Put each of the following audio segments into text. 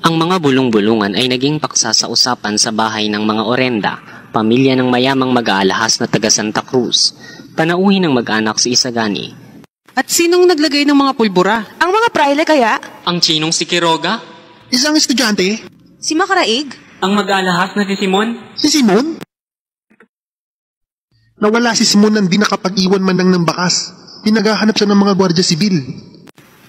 Ang mga bulong-bulungan ay naging paksa sa usapan sa bahay ng mga Orenda, pamilya ng mayamang mag-aalahas na taga Santa Cruz. Panauhin ng mag-anak si Isagani. At sinong naglagay ng mga pulbura? Ang mga praile kaya? Ang Chinong si Quiroga? Isang estudyante? Si Makaraig? Ang mag-aalahas na si Simon? Si Simon? Nawala si Simon nang di nakapag-iwan man lang ng bakas. Pinaghahanap siya ng mga gwardya sibil.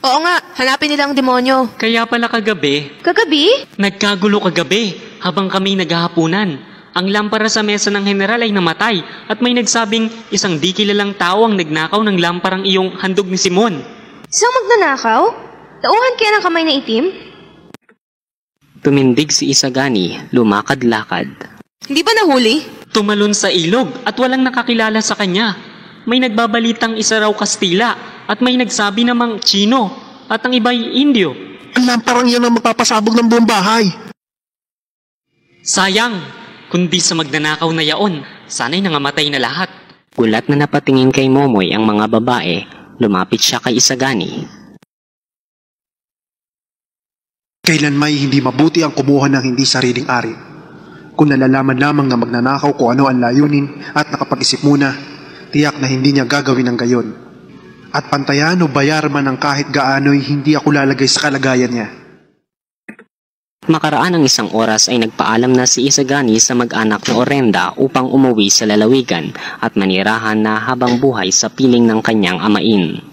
Oo nga, hanapin nila ang demonyo. Kaya pala kagabi, Kagabi? nagkagulo kagabi habang kami naghahapunan. Ang lampara sa mesa ng general ay namatay at may nagsabing isang di kilalang tao ang nagnakaw ng lamparang iyong handog ni Simon. Isang magnanakaw? Tauhan kaya ng kamay na itim? Tumindig si Isagani, lumakad-lakad. Hindi ba nahuli? Tumalon sa ilog at walang nakakilala sa kanya. May nagbabalitang isa raw Kastila at may nagsabi namang Chino at ang iba'y Indio. Ang lamparang yan ang magpapasabog ng buong bahay. Sayang, kundi sa magnanakaw na yaon, sana'y nangamatay na lahat. Gulat na napatingin kay Momoy ang mga babae, lumapit siya kay Isagani. Kailan may hindi mabuti ang kumuha ng hindi sariling ari. Kung nalalaman lamang na magnanakaw kung ano ang layunin at nakapag-isip muna, tiyak na hindi niya gagawin ang gayon. At pantayan o bayar man ng kahit gaano'y hindi ako lalagay sa kalagayan niya. Makaraan ng isang oras ay nagpaalam na si Isagani sa mag-anak na Orenda upang umuwi sa lalawigan at manirahan na habang buhay sa piling ng kanyang amain.